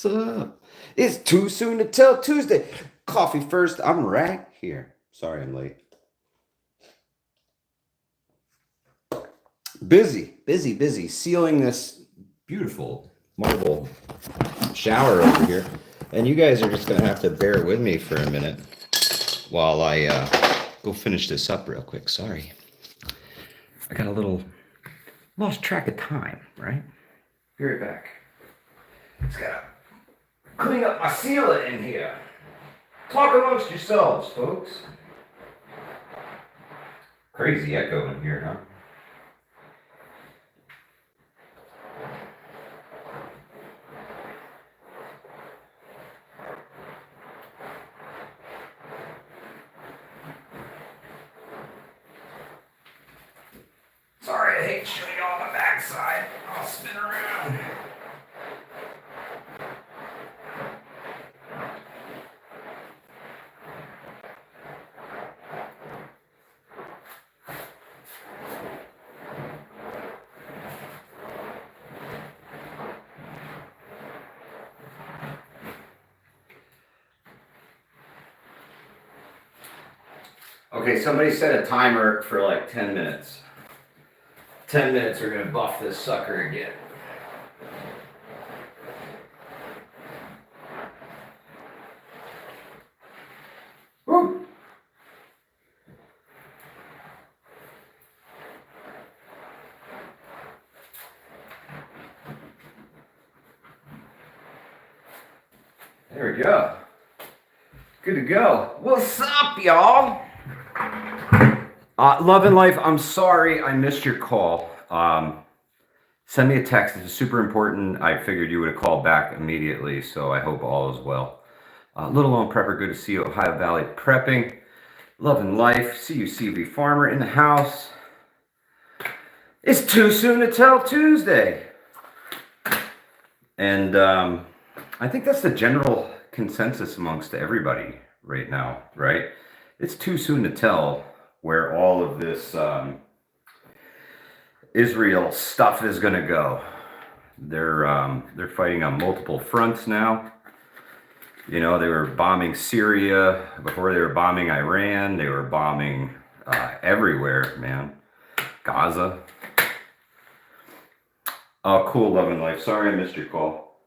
What's up? It's too soon to tell Tuesday. Coffee first. I'm right here. Sorry I'm late. Busy sealing this beautiful marble shower over here. And you guys are just going to have to bear with me for a minute while I go finish this up real quick. Sorry. I got a little lost track of time, right? Be right back. Just gotta clean up my sealer in here. Talk amongst yourselves, folks. Crazy echo in here, huh? Sorry, I hate showing you all my backside. I'll spin around. Okay, somebody set a timer for like 10 minutes. 10 minutes, we're gonna buff this sucker again. Woo! There we go. Good to go. What's up, y'all? Love and life, I'm sorry I missed your call. Send me a text. It's super important. I figured you would have called back immediately, so I hope all is well. Little Lone Prepper, good to see you. Ohio Valley Prepping. Love and life. See you, CV Farmer in the house. It's too soon to tell Tuesday. And I think that's the general consensus amongst everybody right now, right? It's too soon to tell where all of this Israel stuff is going to go. They're fighting on multiple fronts now. You know, they were bombing Syria before they were bombing Iran. They were bombing everywhere, man. Gaza. Oh, cool, Love and Life. Sorry I missed your call.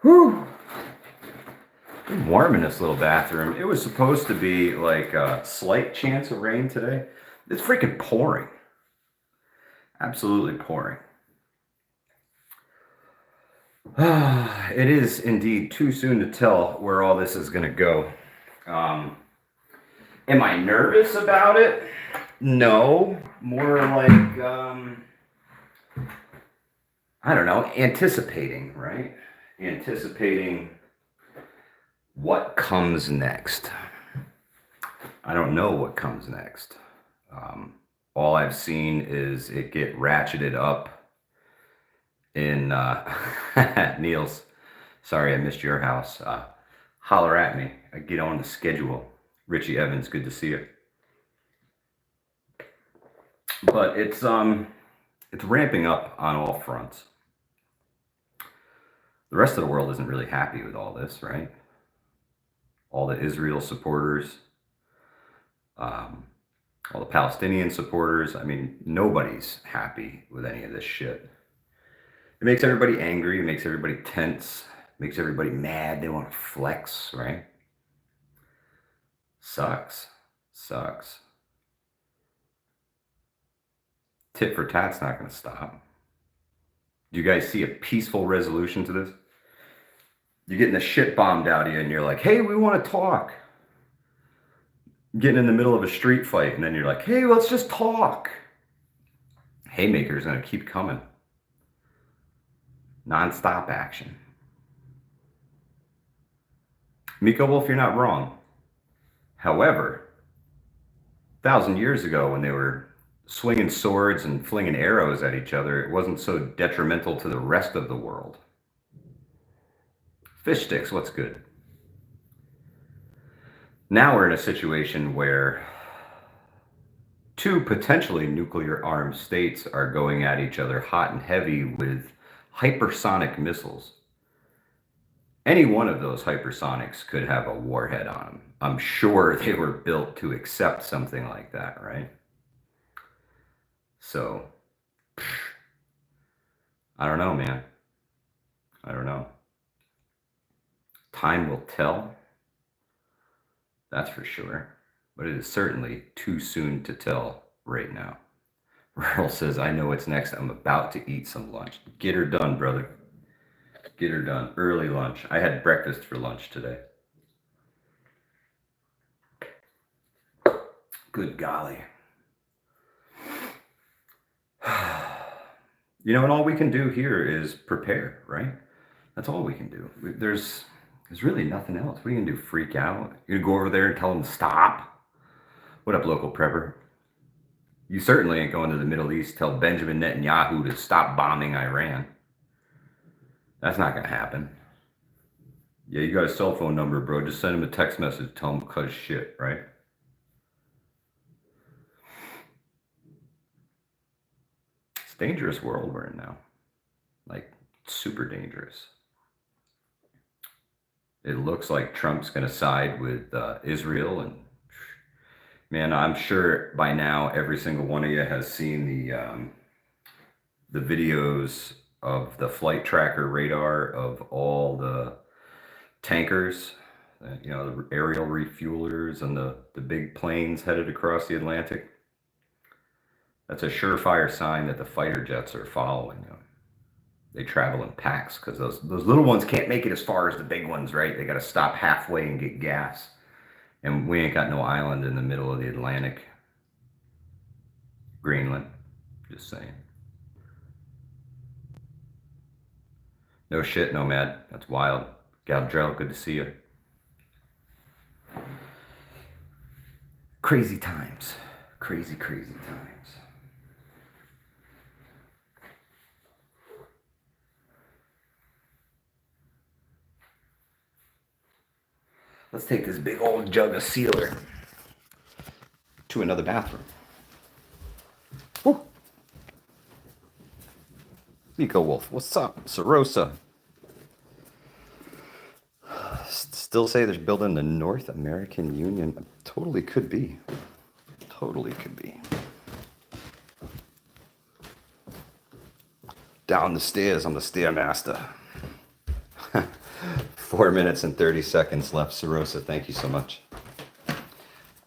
Whew. It's warm in this little bathroom. It was supposed to be like a slight chance of rain today. It's freaking pouring. Absolutely pouring. It is indeed too soon to tell where all this is going to go. Am I nervous about it? No. More like, I don't know, anticipating, right? Anticipating what comes next. I don't know what comes next. All I've seen is it get ratcheted up in Niels. Sorry I missed your house. Holler at me. I get on the schedule. Richie Evans, good to see you. But it's ramping up on all fronts. The rest of the world isn't really happy with all this, right? All the Israel supporters, all the Palestinian supporters. I mean, nobody's happy with any of this shit. It makes everybody angry. It makes everybody tense. It makes everybody mad. They want to flex, right? Sucks. Tit for tat's not going to stop. Do you guys see a peaceful resolution to this? You're getting the shit bombed out of you and you're like, hey, we want to talk. Getting in the middle of a street fight and then you're like, hey, let's just talk. Haymaker's going to keep coming. Non-stop action. Miko Wolf, you're not wrong. However, 1,000 years ago when they were swinging swords and flinging arrows at each other, it wasn't so detrimental to the rest of the world. Fish sticks, what's good? Now we're in a situation where two potentially nuclear armed states are going at each other hot and heavy with hypersonic missiles. Any one of those hypersonics could have a warhead on them. I'm sure they were built to accept something like that, right? So, I don't know, man. I don't know. Time will tell, that's for sure. But it is certainly too soon to tell right now. Earl says, I know what's next. I'm about to eat some lunch. Get her done, brother. Get her done. Early lunch. I had breakfast for lunch today. Good golly. You know, and all we can do here is prepare, right? That's all we can do. There's really nothing else. What are you going to do? Freak out? You're going to go over there and tell them to stop? What up, local prepper? You certainly ain't going to the Middle East, tell Benjamin Netanyahu to stop bombing Iran. That's not going to happen. Yeah, you got a cell phone number, bro. Just send him a text message. Tell him because shit, right? It's a dangerous world we're in now. Like, super dangerous. It looks like Trump's going to side with Israel. And man, I'm sure by now every single one of you has seen the videos of the flight tracker radar of all the tankers, you know, the aerial refuelers and the big planes headed across the Atlantic. That's a surefire sign that the fighter jets are following them. They travel in packs because those little ones can't make it as far as the big ones, right? They got to stop halfway and get gas. And we ain't got no island in the middle of the Atlantic. Greenland, just saying. No shit, Nomad. That's wild. Galadriel, good to see you. Crazy times. Crazy, crazy times. Let's take this big old jug of sealer to another bathroom. Woo. Nico Wolf, what's up? Sarosa. Still say they're building the North American Union. Totally could be. Totally could be. Down the stairs, I'm the stairmaster. 4 minutes and 30 seconds left. Sarosa, thank you so much.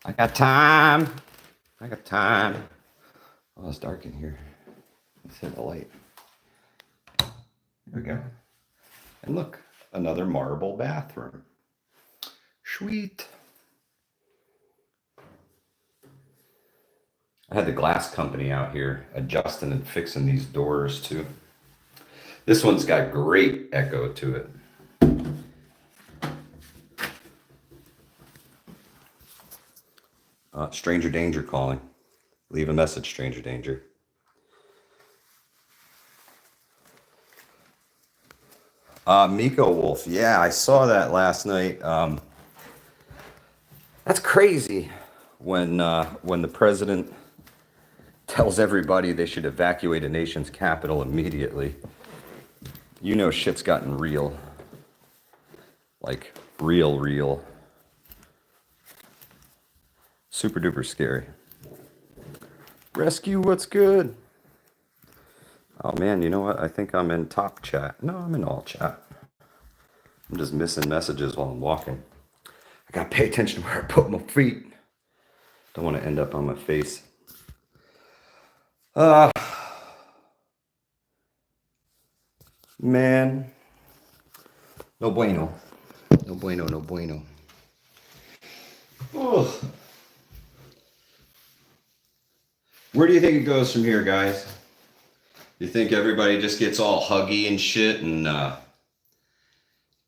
I got time. I got time. Oh, it's dark in here. Let's hit the light. There we go. And look, another marble bathroom. Sweet. I had the glass company out here adjusting and fixing these doors too. This one's got great echo to it. Stranger danger calling. Leave a message, stranger danger. Miko Wolf. Yeah, I saw that last night. That's crazy when the president tells everybody they should evacuate a nation's capital immediately. You know shit's gotten real. Like, real. Super duper scary. Rescue, what's good? Oh man, you know what? I think I'm in top chat. No, I'm in all chat. I'm just missing messages while I'm walking. I gotta pay attention to where I put my feet. Don't want to end up on my face. Man. No bueno. No bueno, no bueno. Oh. Where do you think it goes from here, guys? You think everybody just gets all huggy and shit and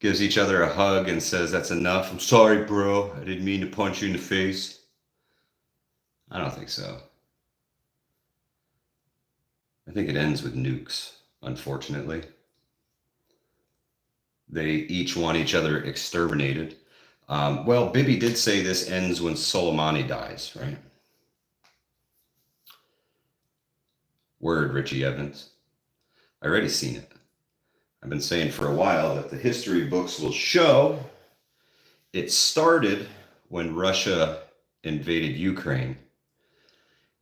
gives each other a hug and says, that's enough? I'm sorry, bro. I didn't mean to punch you in the face. I don't think so. I think it ends with nukes, unfortunately. They each want each other exterminated. Well, Bibi did say this ends when Soleimani dies, right? Word, Richie Evans. I already seen it. I've been saying for a while that the history books will show it started when Russia invaded Ukraine,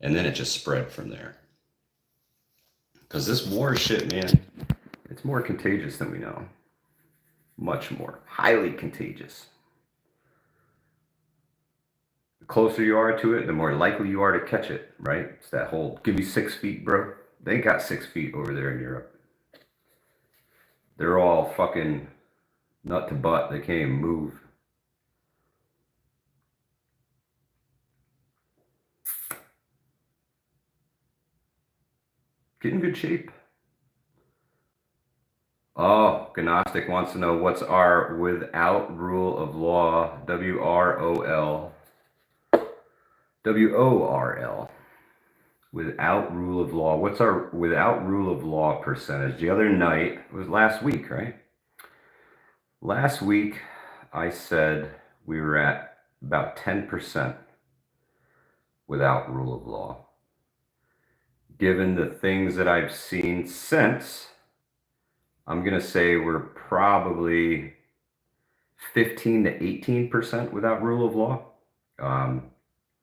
and then it just spread from there. Because this war shit, man, it's more contagious than we know. Much more. Highly contagious. The closer you are to it, the more likely you are to catch it, right? It's that whole, give me 6 feet, bro. They ain't got 6 feet over there in Europe. They're all fucking nut to butt. They can't even move. Get in good shape. Oh, Gnostic wants to know what's our without rule of law, WROL, WORL, without rule of law. What's our without rule of law percentage? The other night, it was last week, right? Last week, I said we were at about 10% without rule of law. Given the things that I've seen since, I'm going to say we're probably 15 to 18% without rule of law.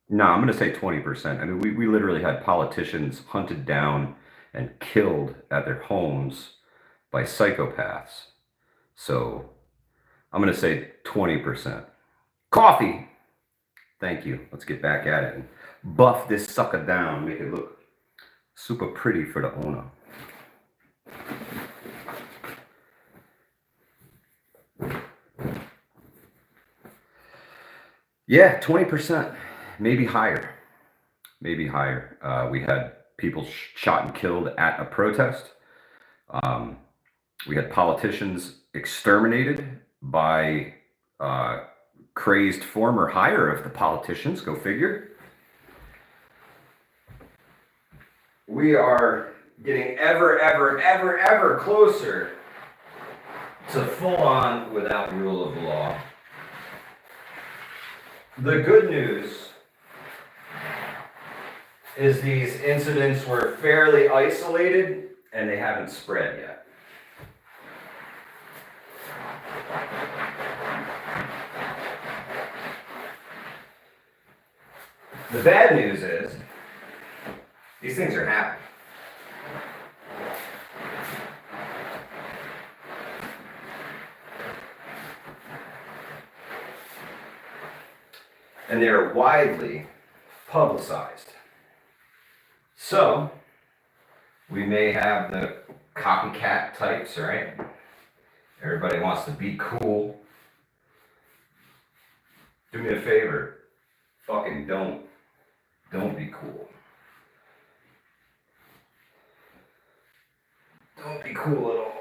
No, I'm going to say 20%. I mean, we literally had politicians hunted down and killed at their homes by psychopaths. So I'm going to say 20%. Coffee! Thank you. Let's get back at it and buff this sucker down, make it look super pretty for the owner. Yeah, 20%, maybe higher. Maybe higher. We had people shot and killed at a protest. We had politicians exterminated by crazed former hire of the politicians, go figure. We are getting ever closer to full on without rule of law. The good news is these incidents were fairly isolated and they haven't spread yet. The bad news is these things are happening. And they're widely publicized. So, we may have the copycat types, right? Everybody wants to be cool. Do me a favor. Fucking don't be cool. Don't be cool at all.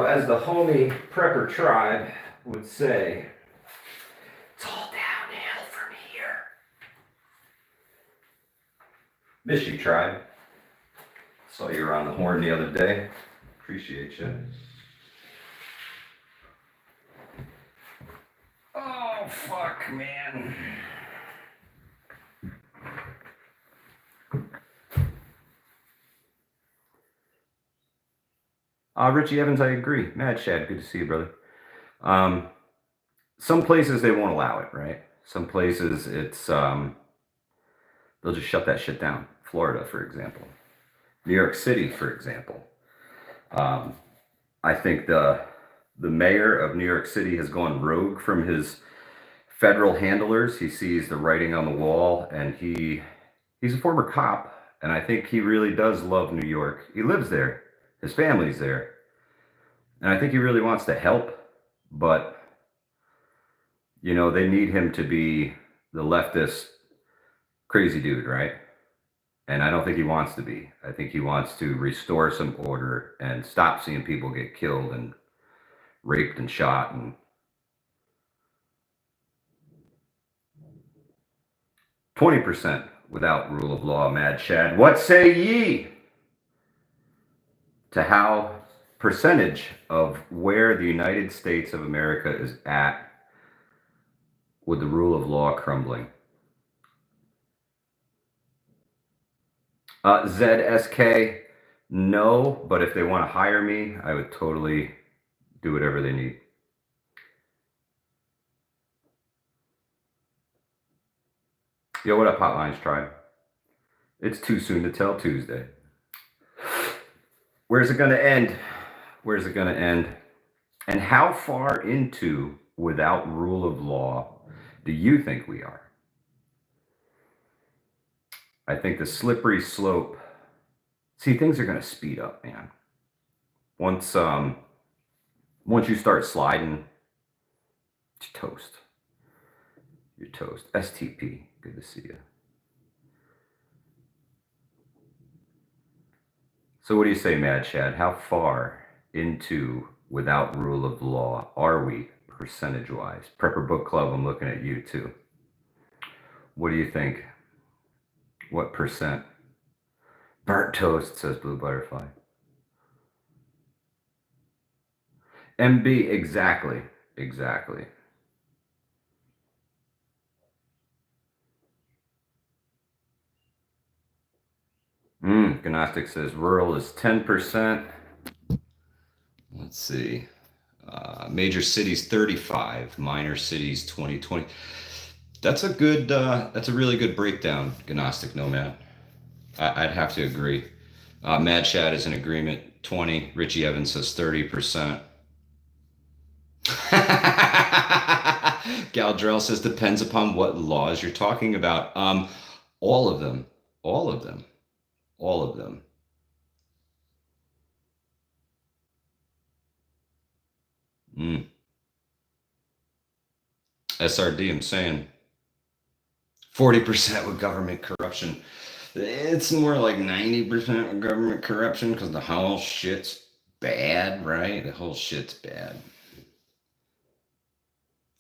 As the homie prepper tribe would say, it's all downhill from here. Miss you, tribe. Saw you were on the horn the other day. Appreciate you. Oh, fuck, man. Richie Evans, I agree. Mad Shad, good to see you, brother. Some places they won't allow it, right? Some places it's they'll just shut that shit down. Florida, for example. New York City, for example. I think the mayor of New York City has gone rogue from his federal handlers. He sees the writing on the wall, and he's a former cop, and I think he really does love New York. He lives there. His family's there. And I think he really wants to help, but, they need him to be the leftist crazy dude, right? And I don't think he wants to be. I think he wants to restore some order and stop seeing people get killed and raped and shot. And 20% without rule of law, Mad Shad. What say ye to how percentage of where the United States of America is at with the rule of law crumbling. ZSK, no, but if they want to hire me, I would totally do whatever they need. Yo, what up, Hotlines Tribe? It's too soon to tell Tuesday. Where's it going to end? Where's it going to end? And how far into without rule of law do you think we are? I think the slippery slope. See, things are going to speed up, man. Once you start sliding, you're toast. You're toast. STP, good to see you. So what do you say, Mad Chad? How far into without rule of law are we percentage-wise? Prepper Book Club, I'm looking at you too. What do you think? What percent? Burnt toast, says Blue Butterfly. MB, exactly. Exactly. Gnostic says rural is 10%. Let's see. Major cities 35, minor cities 20. That's a really good breakdown, Gnostic Nomad. I'd have to agree. Mad Chad is in agreement, 20. Richie Evans says 30%. Galdrell says depends upon what laws you're talking about. All of them. All of them. All of them. SRD, I'm saying 40% with government corruption. It's more like 90% with government corruption because the whole shit's bad, right? The whole shit's bad.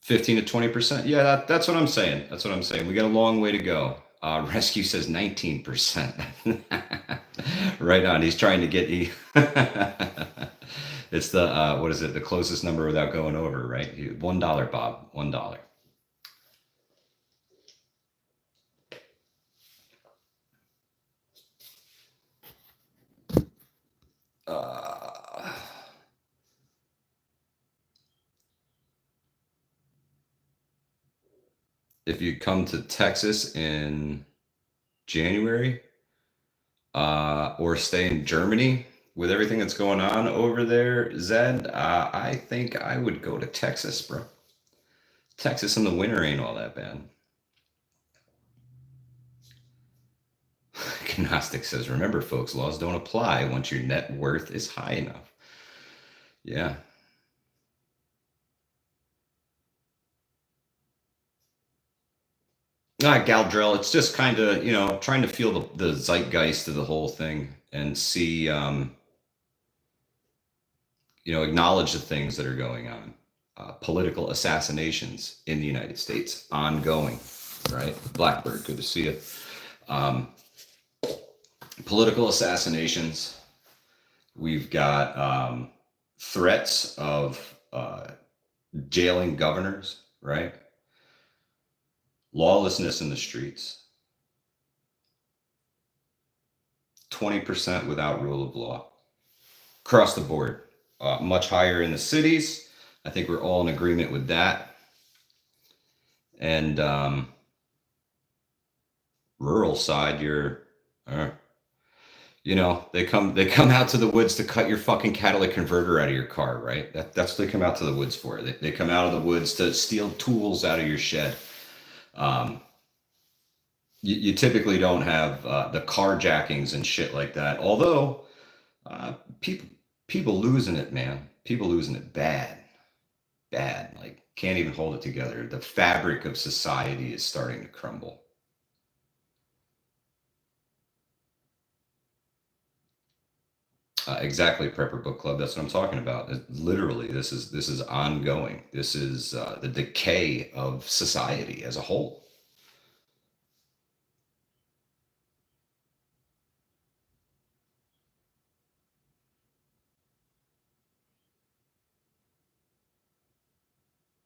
15 to 20%. Yeah, that's what I'm saying. That's what I'm saying. We got a long way to go. Rescue says 19%. Right on. He's trying to get you. It's the what is it? The closest number without going over, right? $1, Bob. $1. If you come to Texas in January, or stay in Germany with everything that's going on over there, Zed, I think I would go to Texas, bro. Texas in the winter ain't all that bad. Gnostic says, remember, folks, laws don't apply once your net worth is high enough. Yeah. Galdrell, it's just kind of, trying to feel the zeitgeist of the whole thing and see, acknowledge the things that are going on. Political assassinations in the United States, ongoing, right? Blackbird, good to see you. Political assassinations. We've got threats of jailing governors, right? Lawlessness in the streets. 20% without rule of law. Across the board. Much higher in the cities. I think we're all in agreement with that. And rural side, they come out to the woods to cut your fucking catalytic converter out of your car, right? That's what they come out to the woods for. They come out of the woods to steal tools out of your shed. You typically don't have the carjackings and shit like that. Although people losing it, man. People losing it bad. Like can't even hold it together. The fabric of society is starting to crumble. Exactly, Prepper Book Club. That's what I'm talking about. Literally, this is ongoing. This is the decay of society as a whole.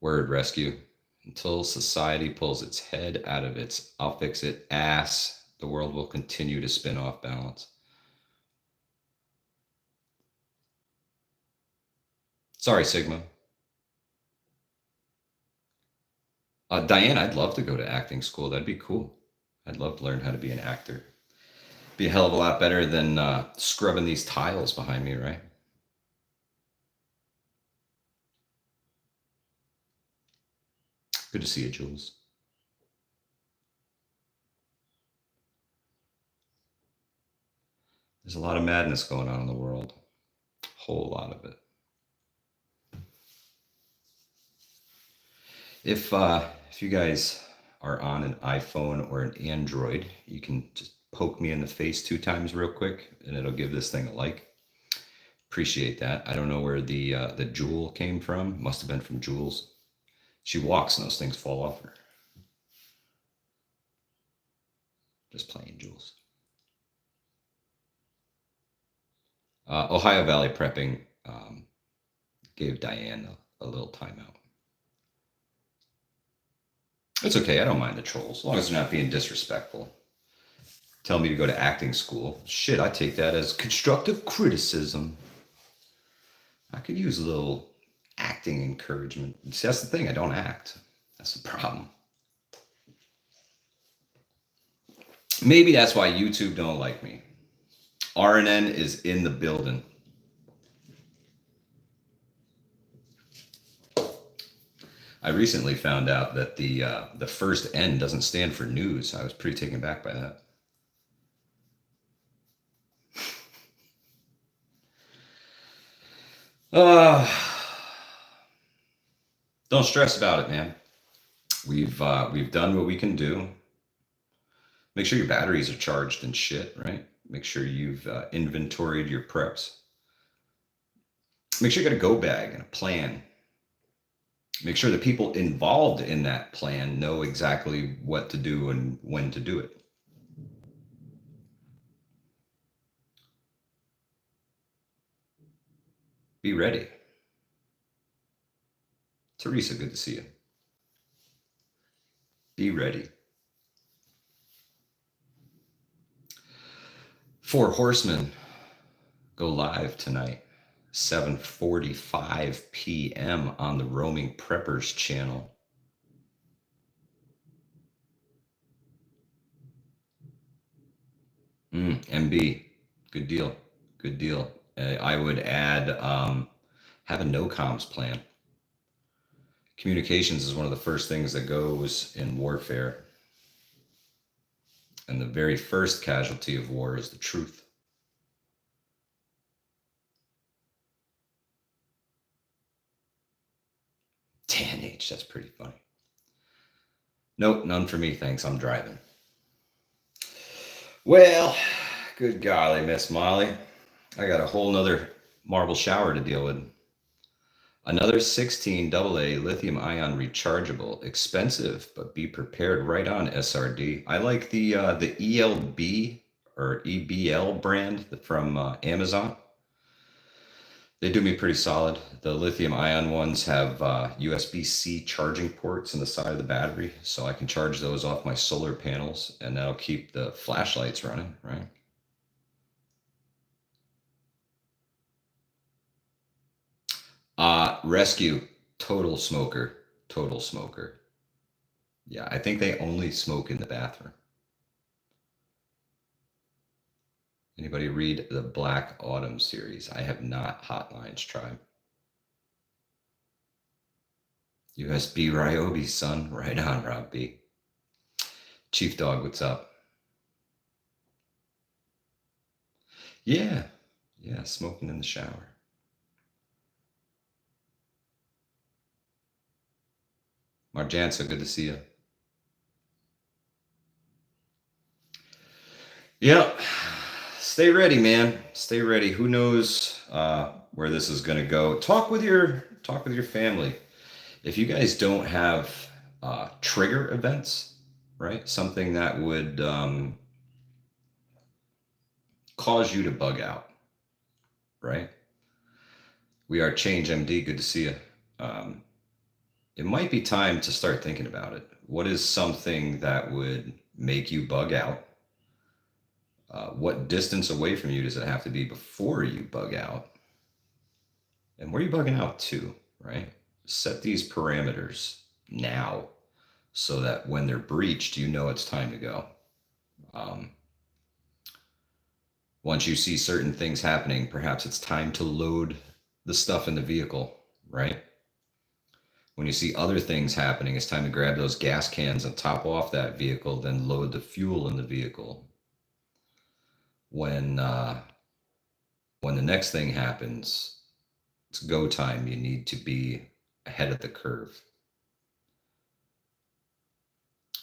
Word rescue. Until society pulls its head out of its I'll fix it ass, the world will continue to spin off balance. Sorry, Sigma. Diane, I'd love to go to acting school. That'd be cool. I'd love to learn how to be an actor. Be a hell of a lot better than scrubbing these tiles behind me, right? Good to see you, Jules. There's a lot of madness going on in the world. A whole lot of it. If you guys are on an iPhone or an Android, you can just poke me in the face 2 times real quick, and it'll give this thing a like. Appreciate that. I don't know where the jewel came from. Must have been from Jules. She walks and those things fall off her. Just playing, Jules. Ohio Valley Prepping gave Diane a little timeout. It's okay. I don't mind the trolls, as long as they're not being disrespectful. Tell me to go to acting school. Shit, I take that as constructive criticism. I could use a little acting encouragement. See, that's the thing. I don't act. That's the problem. Maybe that's why YouTube don't like me. RNN is in the building. I recently found out that the first N doesn't stand for news. I was pretty taken aback by that. Don't stress about it, man. We've done what we can do. Make sure your batteries are charged and shit, right? Make sure you've inventoried your preps. Make sure you got a go bag and a plan. Make sure the people involved in that plan know exactly what to do and when to do it. Be ready. Teresa, good to see you. Be ready. 4 Horsemen go live tonight, 7:45 p.m. on the Roaming Preppers channel. MB, good deal. Good deal. I would add have a no comms plan. Communications is one of the first things that goes in warfare. And the very first casualty of war is the truth. TNH, that's pretty funny. Nope, none for me, thanks. I'm driving. Well, good golly, Miss Molly. I got a whole nother marble shower to deal with. Another 16 AA lithium ion rechargeable, expensive, but be prepared right on SRD. I like the ELB or EBL brand from Amazon. They do me pretty solid. The lithium ion ones have USB-C charging ports in the side of the battery, so I can charge those off my solar panels, and that'll keep the flashlights running, right? Rescue, total smoker. Yeah, I think they only smoke in the bathroom. Anybody read the Black Autumn series? I have not. Hotlines tribe. USB Ryobi, son. Right on, Rob B. Chief Dog, what's up? Yeah, smoking in the shower. Marjansa, good to see you. Yep. Stay ready, man. Stay ready. Who knows where this is going to go? Talk with your family. If you guys don't have trigger events, right? Something that would cause you to bug out, right? We are Change MD. Good to see you. it might be time to start thinking about it. What is something that would make you bug out? What distance away from you does it have to be before you bug out? And where are you bugging out to, right? Set these parameters now so that when they're breached, you know it's time to go. Once you see certain things happening, perhaps it's time to load the stuff in the vehicle, right? When you see other things happening, it's time to grab those gas cans and top off that vehicle, then load the fuel in the vehicle. When the next thing happens, it's go time. You need to be ahead of the curve.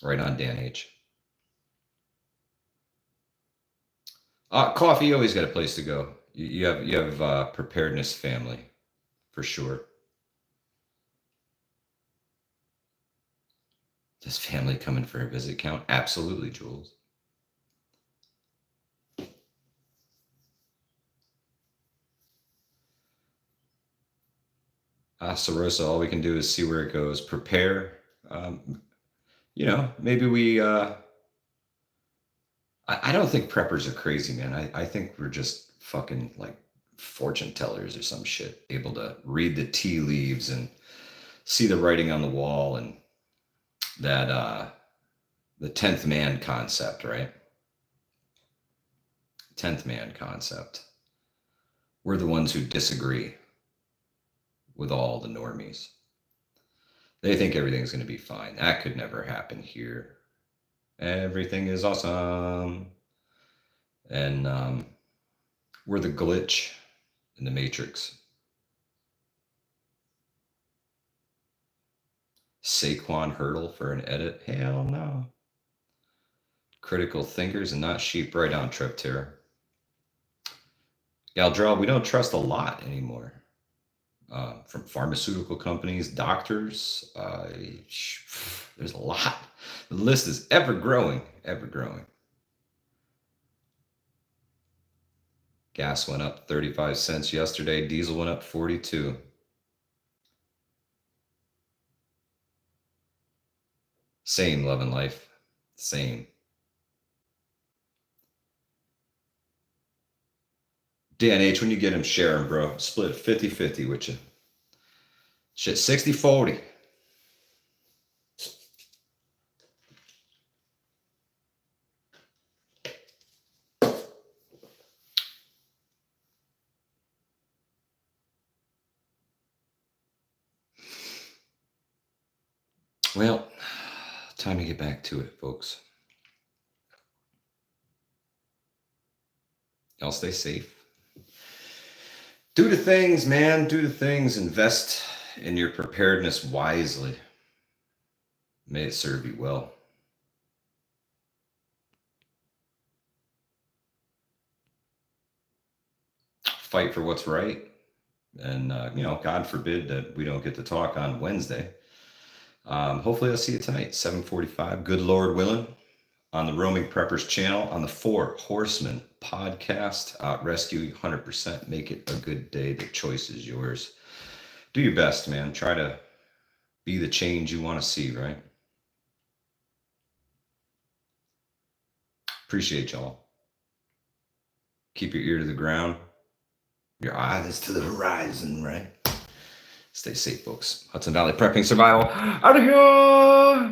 Right on, Dan H. Coffee, you always got a place to go. You have Preparedness family, for sure. Does family come in for a visit count? Absolutely, Jules. Sarosa, all we can do is see where it goes. Prepare. Maybe we... I don't think preppers are crazy, man. I think we're just fucking like fortune tellers or some shit. Able to read the tea leaves and see the writing on the wall, and that the 10th man concept, right? 10th man concept. We're the ones who disagree with all the normies. They think everything's going to be fine. That could never happen here. Everything is awesome. And we're the glitch in the matrix. Saquon hurdle for an edit? Hell no. Critical thinkers and not sheep. Right on, Trip Terror. Galdrell, we don't trust a lot anymore. From pharmaceutical companies, doctors, there's a lot. The list is ever growing, ever growing. Gas went up 35 cents yesterday. Diesel went up 42. Same, love and life. Same. Dan H, when you get him, share him, bro. Split 50-50 with you. Shit, 60-40. Well, time to get back to it, folks. Y'all stay safe. Do the things, man. Do the things. Invest in your preparedness wisely. May it serve you well. Fight for what's right. And, God forbid that we don't get to talk on Wednesday. Hopefully I'll see you tonight, 7:45. Good Lord willing, on the Roaming Preppers channel, on the Four Horsemen podcast. Rescue you 100%. Make it a good day. The choice is yours. Do your best, man. Try to be the change you want to see, right? Appreciate y'all. Keep your ear to the ground. Your eyes to the horizon, right? Stay safe, folks. Hudson Valley Prepping Survival. Out of here!